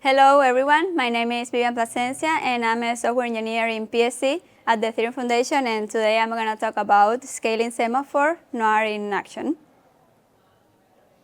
Hello everyone, my name is Vivian Plasencia and I'm a software engineer in PSC at the Ethereum Foundation, and today I'm going to talk about scaling Semaphore, Noir in action.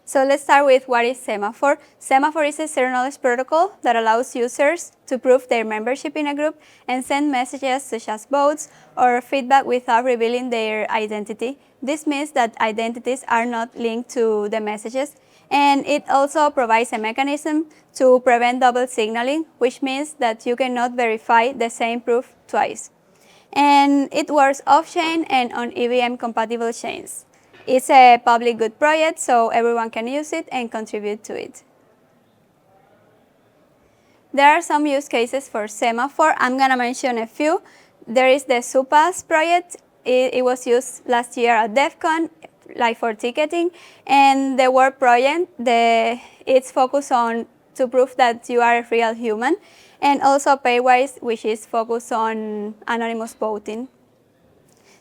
So let's start with what is Semaphore. Semaphore is a zero-knowledge protocol that allows users to prove their membership in a group and send messages such as votes or feedback without revealing their identity. This means that identities are not linked to the messages, and it also provides a mechanism to prevent double signaling, which means that you cannot verify the same proof twice. And it works off-chain and on EVM-compatible chains. It's a public good project, so everyone can use it and contribute to it. There are some use cases for Semaphore. I'm going to mention a few. There is the Supas project. It was used last year at DEF CON, like for ticketing. And the Word project, it's focused on to prove that you are a real human. And also Paywise, which is focused on anonymous voting.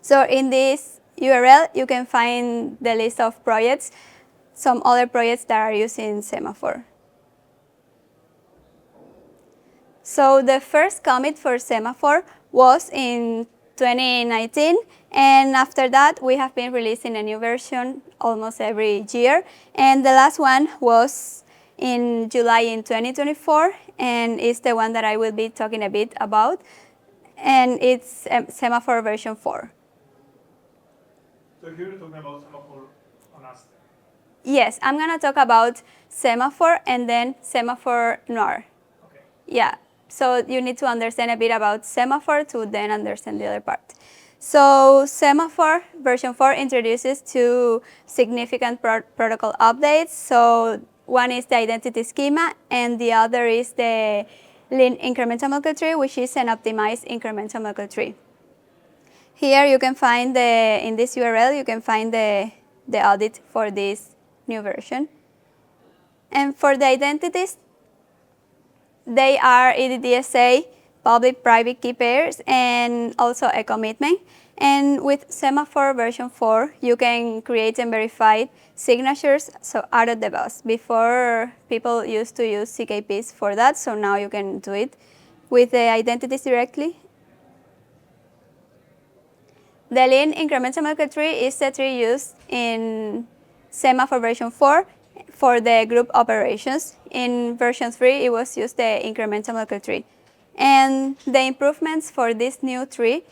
So in this URL, you can find the list of projects, some other projects that are using Semaphore. So the first commit for Semaphore was in 2019, and after that we have been releasing a new version almost every year, and the last one was in July in 2024, and it's the one that I will be talking a bit about, and it's Semaphore version 4. So here you're talking about Semaphore on Aztec. Yes, I'm going to talk about Semaphore and then Semaphore Noir. Okay. Yeah, so you need to understand a bit about Semaphore to then understand the other part. So Semaphore version 4 introduces two significant protocol updates. So one is the identity schema and the other is the lean incremental Merkle tree, which is an optimized incremental Merkle tree. Here you can find in this URL, you can find the audit for this new version. And for the identities, they are EDDSA, public-private key pairs, and also a commitment. And with Semaphore version 4, you can create and verify signatures so out of the box. Before, people used to use CKPs for that, so now you can do it with the identities directly. The lean incremental Merkle tree is the tree used in Semaphore version 4 for the group operations. In version 3, it was used the incremental Merkle tree. And the improvements for this new tree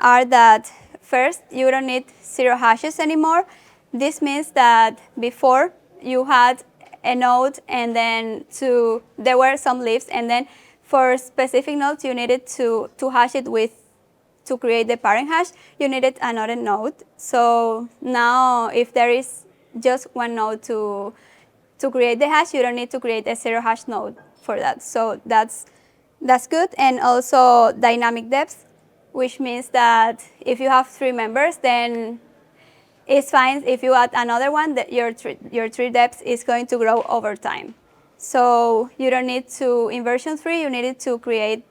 are that first, you don't need zero hashes anymore. This means that before you had a node and then there were some leaves, and then for specific nodes you needed to hash it to create the parent hash, you needed another node. So now if there is just one node to create the hash, you don't need to create a zero hash node for that. So that's good. And also dynamic depth, which means that if you have 3 members, then it's fine if you add another one, that your tree depth is going to grow over time. So you don't need to, in version 3, you needed to create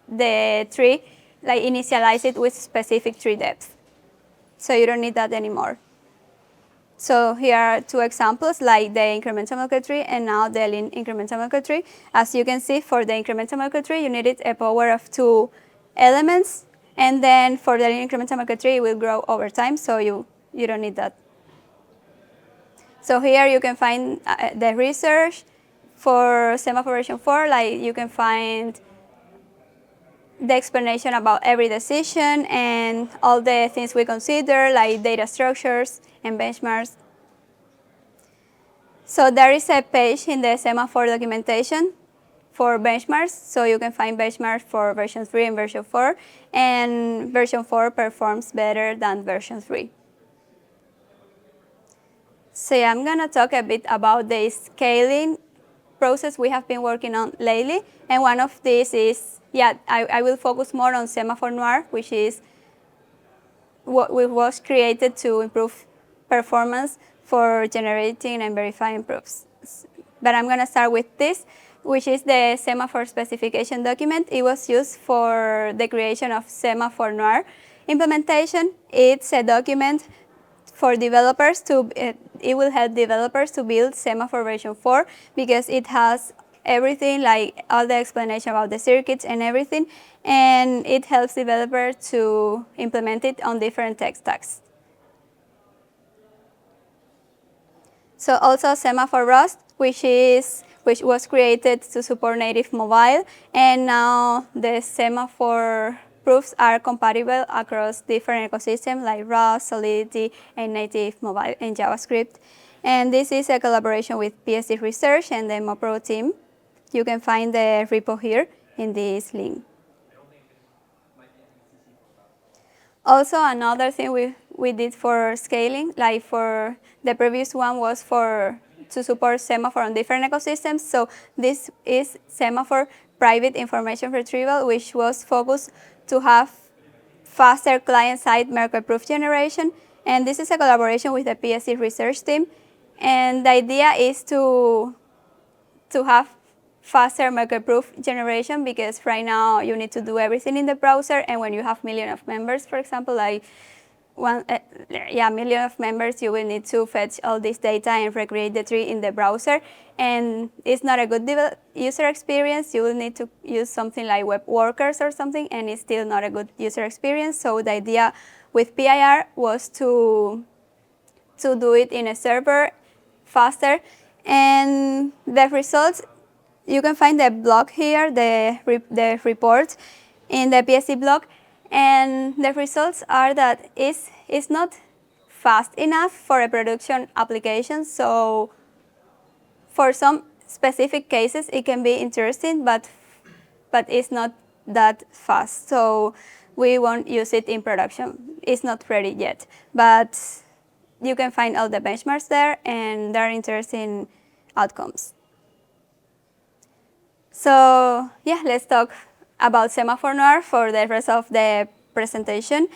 the tree, like initialize it with specific tree depth. So you don't need that anymore. So here are 2 examples, like the incremental Merkle tree and now the lean incremental Merkle tree. As you can see, for the incremental Merkle tree, you needed a power of 2 elements. And then for the lean incremental Merkle tree, it will grow over time, so you don't need that. So here you can find the research for Semaphore version 4, like you can find the explanation about every decision and all the things we consider, like data structures and benchmarks. So there is a page in the Semaphore documentation for benchmarks, so you can find benchmarks for version 3 and version 4, and version 4 performs better than version 3. So yeah, I'm going to talk a bit about the scaling process we have been working on lately, and one of these is, I will focus more on Semaphore Noir, which is what was created to improve performance for generating and verifying proofs. But I'm going to start with this, which is the Semaphore specification document. It was used for the creation of Semaphore Noir implementation. It's a document for developers it will help developers to build Semaphore version 4 because it has everything, like all the explanation about the circuits and everything, and it helps developers to implement it on different tech stacks. So also Semaphore Rust, which was created to support native mobile, and now the Semaphore proofs are compatible across different ecosystems like Rust, Solidity, and native mobile and JavaScript. And this is a collaboration with PSD Research and the Mopro team. You can find the repo here in this link. Also, another thing we did for scaling, like for the previous one was to support Semaphore on different ecosystems. So this is Semaphore private information retrieval, which was focused to have faster client-side market proof generation. And this is a collaboration with the PSD research team. And the idea is to have faster market proof generation, because right now you need to do everything in the browser, and when you have millions of members, for example, like million of members, you will need to fetch all this data and recreate the tree in the browser, and it's not a good user experience. You will need to use something like web workers or something, and it's still not a good user experience. So the idea with PIR was to do it in a server faster, and the results, you can find the blog here, the report in the PSD blog, and the results are that it's not fast enough for a production application. So for some specific cases, it can be interesting, but it's not that fast. So we won't use it in production. It's not ready yet, but you can find all the benchmarks there, and there are interesting outcomes. So yeah, let's talk about Semaphore Noir for the rest of the presentation.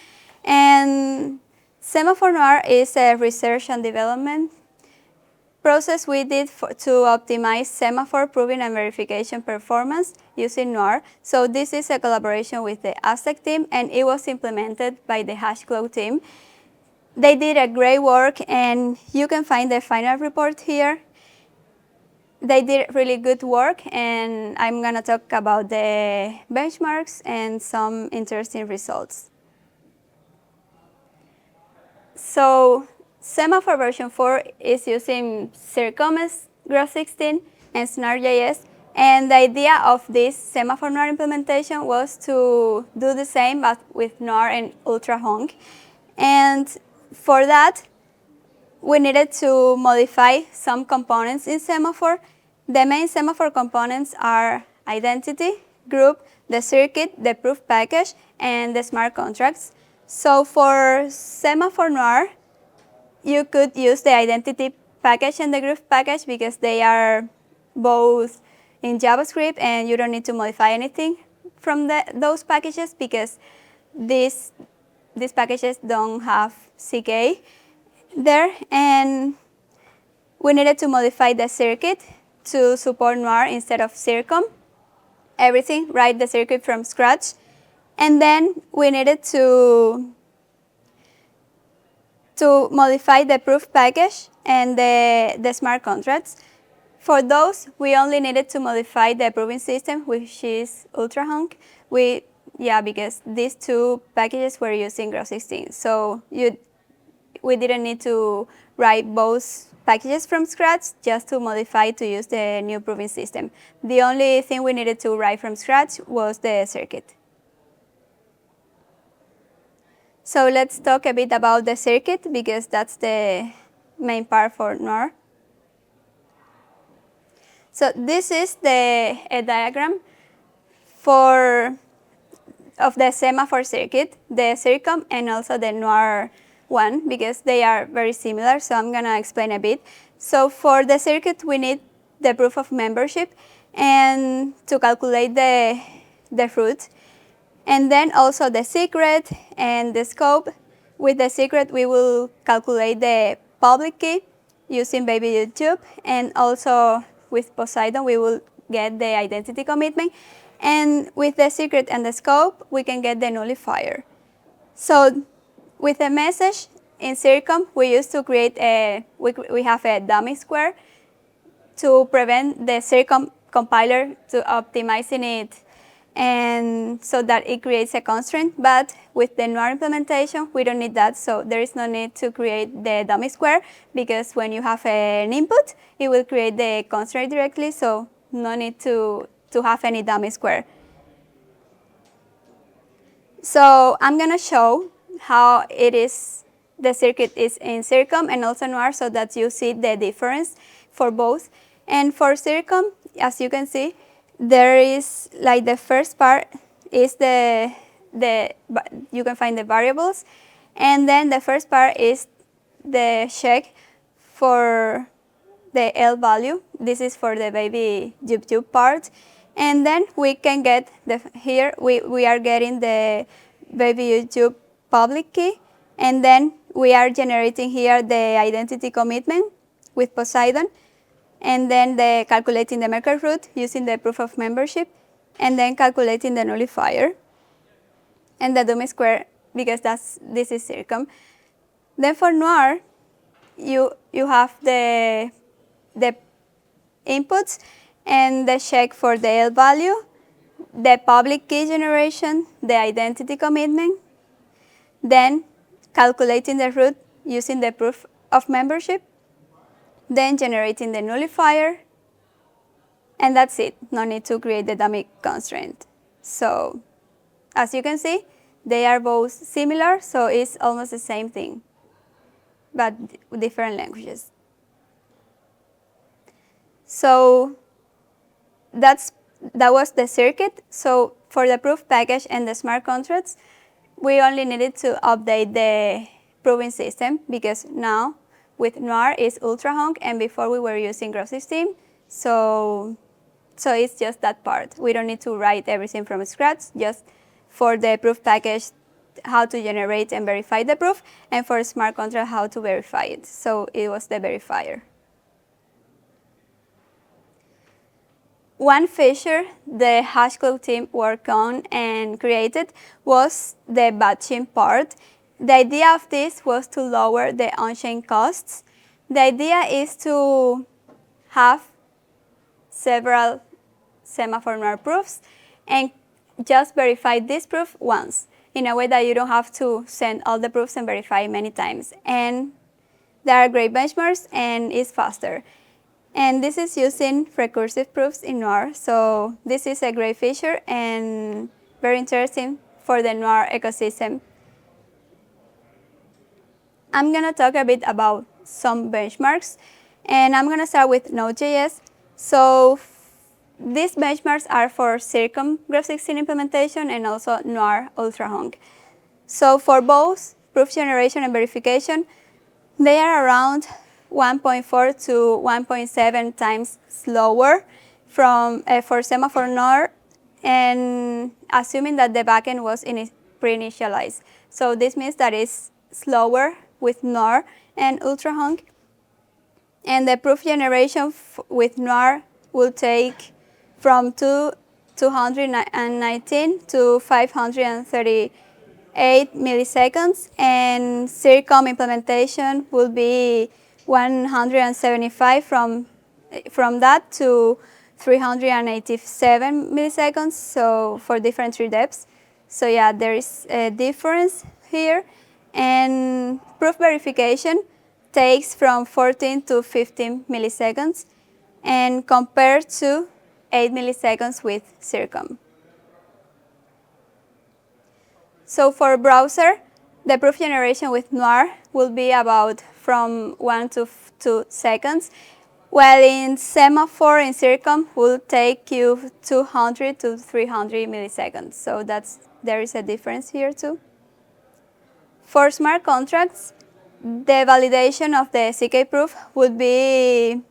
And Semaphore Noir is a research and development process we did to optimize Semaphore proving and verification performance using Noir. So this is a collaboration with the Aztec team, and it was implemented by the HashCloud team. They did a great work, and you can find the final report here. They did really good work, and I'm going to talk about the benchmarks and some interesting results. So Semaphore version 4 is using Circom's Graph 16 and Snark.js, and the idea of this Semaphore Noir implementation was to do the same but with Noir and UltraHonk. And for that, we needed to modify some components in Semaphore. The main Semaphore components are identity, group, the circuit, the proof package, and the smart contracts. So for Semaphore Noir, you could use the identity package and the group package because they are both in JavaScript, and you don't need to modify anything from those packages because these packages don't have CK there. And we needed to modify the circuit to support Noir instead of Circom. Everything, write the circuit from scratch. And then we needed to modify the proof package and the smart contracts. For those, we only needed to modify the proving system, which is UltraHonk. Because these two packages were using Graph 16. So we didn't need to write both packages from scratch just to modify to use the new proving system. The only thing we needed to write from scratch was the circuit. So let's talk a bit about the circuit because that's the main part for Noir. So this is a diagram of the Semaphore circuit, the Circom, and also the Noir one, because they are very similar. So I'm going to explain a bit. So for the circuit, we need the proof of membership and to calculate the fruit. And then also the secret and the scope. With the secret, we will calculate the public key using Baby YouTube. And also with Poseidon, we will get the identity commitment. And with the secret and the scope, we can get the nullifier. So with the message in Circom, we used to create we have a dummy square to prevent the Circom compiler to optimizing it, and so that it creates a constraint. But with the Noir implementation, we don't need that, so there is no need to create the dummy square, because when you have an input, it will create the constraint directly, so no need to have any dummy square. So I'm going to show how it is, the circuit is in Circom and also Noir, so that you see the difference for both. And for Circom, as you can see, there is like the first part is you can find the variables, and then the first part is the check for the L value. This is for the baby jub part. And then we can get here we are getting the baby YouTube public key, and then we are generating here the identity commitment with Poseidon, and then calculating the Merkle root using the proof of membership, and then calculating the nullifier and the dummy square, because this is Circom. Then for Noir, you have the inputs and the check for the L value, the public key generation, the identity commitment, then calculating the root using the proof of membership, then generating the nullifier, and that's it. No need to create the dummy constraint. So as you can see, they are both similar, so it's almost the same thing, but different languages. So that was the circuit. So for the proof package and the smart contracts, we only needed to update the proving system, because now with Noir is ultra-honk, and before we were using graph system. So it's just that part. We don't need to write everything from scratch, just for the proof package, how to generate and verify the proof, and for smart contract, how to verify it. So it was the verifier. One feature the Hashcloud team worked on and created was the batching part. The idea of this was to lower the on-chain costs. The idea is to have several Semaphore Noir proofs and just verify this proof once, in a way that you don't have to send all the proofs and verify many times. And there are great benchmarks, and it's faster. And this is using recursive proofs in Noir, so this is a great feature and very interesting for the Noir ecosystem. I'm going to talk a bit about some benchmarks, and I'm going to start with Node.js. So these benchmarks are for Circom Graph16 implementation and also Noir ultra-honk. So for both proof generation and verification, they are around 1.4 to 1.7 times slower for Semaphore Noir, and assuming that the backend was pre-initialized. So this means that it's slower with Noir and ultra-honk, and the proof generation with Noir will take from 219 to 538 milliseconds, and Circom implementation will be 175 from that to 387 milliseconds, so for different tree depths. So yeah, there is a difference here. And proof verification takes from 14 to 15 milliseconds, and compared to 8 milliseconds with Circom. So for browser, the proof generation with Noir will be about from 1 to 2 seconds, while in Semaphore in Circom will take you 200 to 300 milliseconds. So there is a difference here too. For smart contracts, the validation of the CK proof would be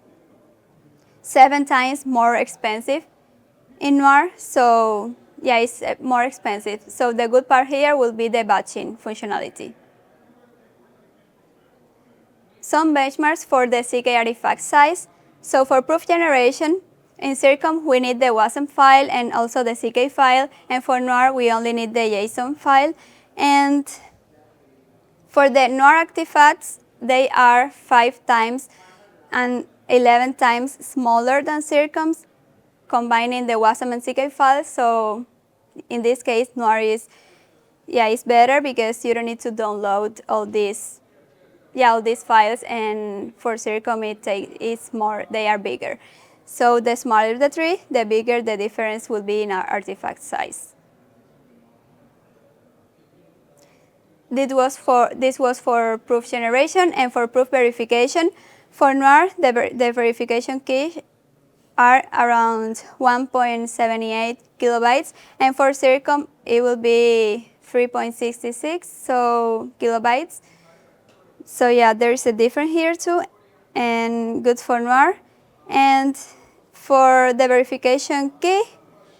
7 times more expensive in Noir. So yeah, it's more expensive. So the good part here will be the batching functionality. Some benchmarks for the CK artifact size. So for proof generation, in Circom we need the WASM file and also the CK file, and for Noir we only need the JSON file. And for the Noir artifacts, they are 5 times and 11 times smaller than Circom's. combining the WASM and CK files. So in this case, Noir is better because you don't need to download all these files, and for Circom it's more, they are bigger. So the smaller the tree, the bigger the difference will be in our artifact size. This was for proof generation, and for proof verification. For Noir, the verification keys are around 1.78 kilobytes, and for Circom it will be 3.66 kilobytes. So yeah, there is a difference here too, and good for Noir. And for the verification key,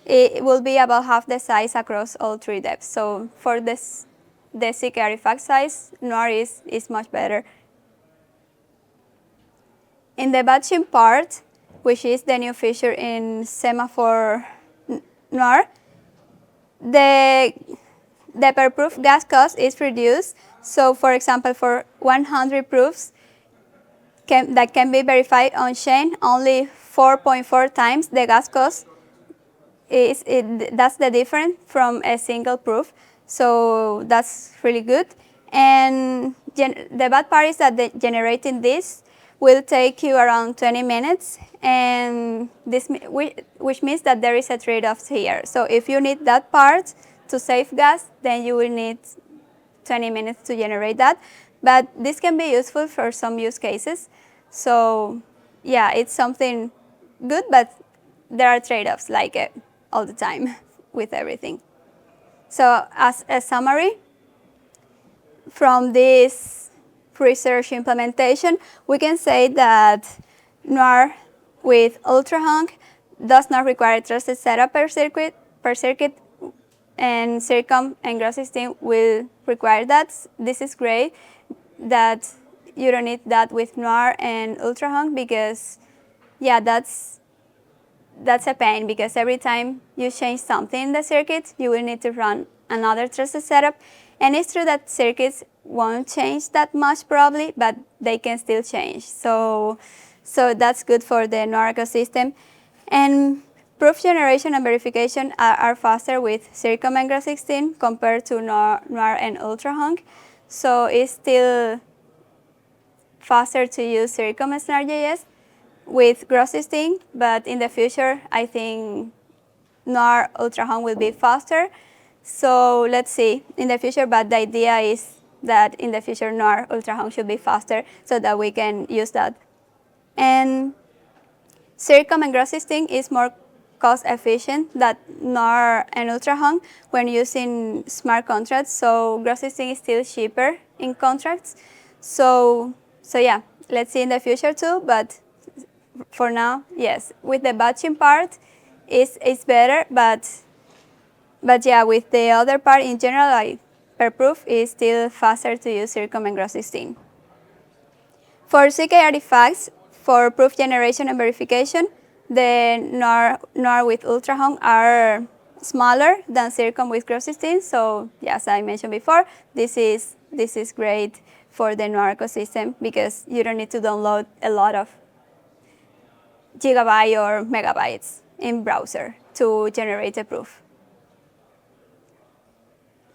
it will be about half the size across all three depths. So for the CK artifact size, Noir is much better. In the batching part, which is the new feature in Semaphore Noir, the per proof gas cost is reduced. So for example, for 100 proofs that can be verified on chain, only 4.4 times the gas cost that's the difference from a single proof. So that's really good. And the bad part is that generating this will take you around 20 minutes, and which means that there is a trade-off here. So if you need that part to save gas, then you will need 20 minutes to generate that. But this can be useful for some use cases. So yeah, it's something good, but there are trade-offs like all the time with everything. So as a summary, from this research implementation, we can say that Noir with UltraHonk does not require trusted setup per circuit, and Circom and Gross16 will require that. This is great that you don't need that with Noir and UltraHonk, because yeah, that's a pain, because every time you change something in the circuit, you will need to run another trusted setup. And it's true that circuits won't change that much probably, but they can still change. So that's good for the Noir ecosystem. And proof generation and verification are faster with Circom and Gross16 compared to Noir and UltraHonk. So it's still faster to use Circom and SnarJS with Gross16, but in the future, I think Noir UltraHonk will be faster. So let's see in the future, but the idea is that in the future Noir UltraHonk should be faster so that we can use that. And Circom and Gross16 is more cost efficient than Noir and UltraHonk when using smart contracts. So Gross16 is still cheaper in contracts. So yeah, let's see in the future too, but for now, yes, with the batching part, it's better, but yeah, with the other part in general, like per proof, is still faster to use Circom and Gross16. For CK artifacts, for proof generation and verification, the Noir with UltraHonk are smaller than Circom with Gross16. So yeah, as I mentioned before, this is great for the Noir ecosystem because you don't need to download a lot of gigabyte or megabytes in browser to generate a proof.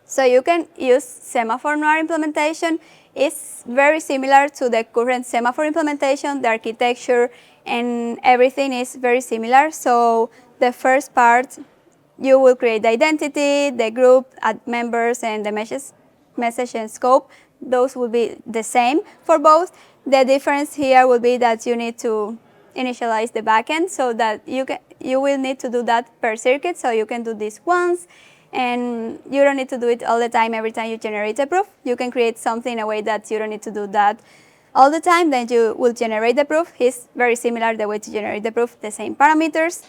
So you can use Semaphore Noir implementation. It's very similar to the current Semaphore implementation. The architecture and everything is very similar. So the first part, you will create the identity, the group, add members, and the message and scope. Those will be the same for both. The difference here will be that you need to initialize the backend, so that you will need to do that per circuit. So you can do this once, and you don't need to do it all the time every time you generate a proof. You can create something in a way that you don't need to do that all the time. Then you will generate the proof. It's very similar the way to generate the proof, the same parameters,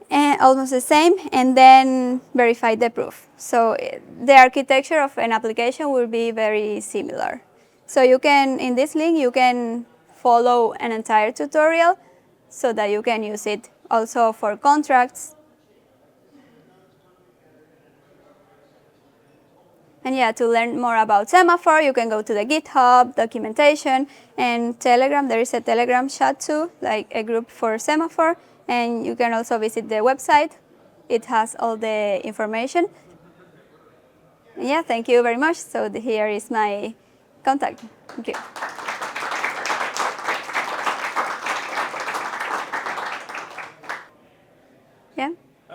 and almost the same, and then verify the proof. So the architecture of an application will be very similar. So you can, in this link, you can follow an entire tutorial so that you can use it also for contracts. And yeah, to learn more about Semaphore, you can go to the GitHub, documentation, and Telegram. There is a Telegram chat too, like a group for Semaphore. And you can also visit the website. It has all the information. Yeah, thank you very much. So here is my contact. Thank you. Yeah.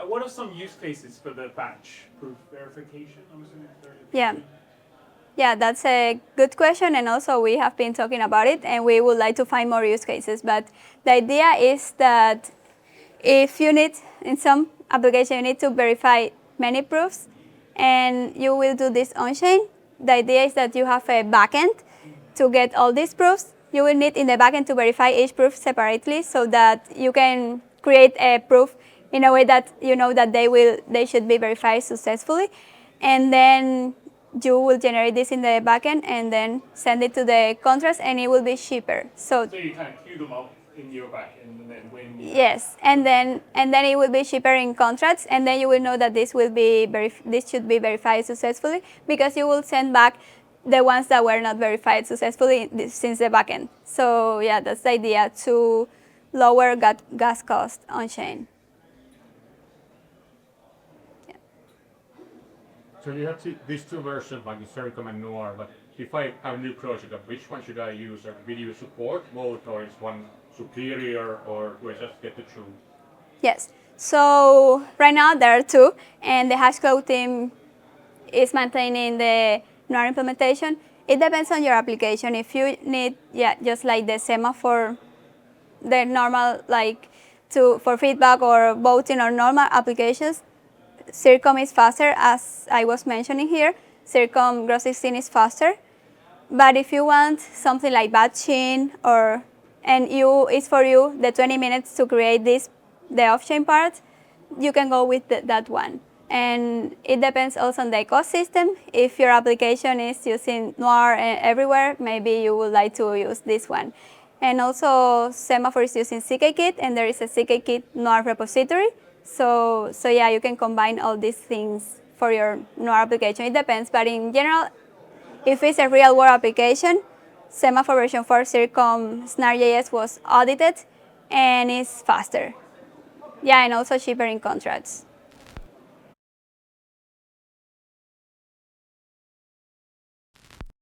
What are some use cases for the batch proof verification? I'm assuming Yeah. Yeah, that's a good question, and also we have been talking about it, and we would like to find more use cases. But the idea is that if you need, in some application, you need to verify many proofs, and you will do this on-chain. The idea is that you have a backend to get all these proofs. You will need in the backend to verify each proof separately, so that you can create a proof in a way that you know that they should be verified successfully, and then you will generate this in the backend and then send it to the contracts, and it will be cheaper. So you kind of queue them up in your backend, and then when you yes, and then it will be cheaper in contracts, and then you will know that this should be verified successfully, because you will send back the ones that were not verified successfully since the backend. So yeah, that's the idea, to lower gas cost on chain. So you have these two versions, like Ethereum and Noir, but if I have a new project, which one should I use? Or will you support both, or is one superior, or do I just get the two? Yes, so right now there are two, and the Hashcloud team is maintaining the Noir implementation. It depends on your application. If you need, just like the Semaphore, the normal, like for feedback or voting or normal applications, Circom is faster, as I was mentioning here. Circom Gross 16 is faster. But if you want something like batching, it's for you the 20 minutes to create the off-chain part, you can go with that one. And it depends also on the ecosystem. If your application is using Noir everywhere, maybe you would like to use this one. And also, Semaphore is using zkKit, and there is a zkKit Noir repository. So yeah, you can combine all these things for your Noir application. It depends, but in general, if it's a real-world application, Semaphore version 4 Circom Snark.js was audited, and it's faster. Yeah, and also cheaper in contracts.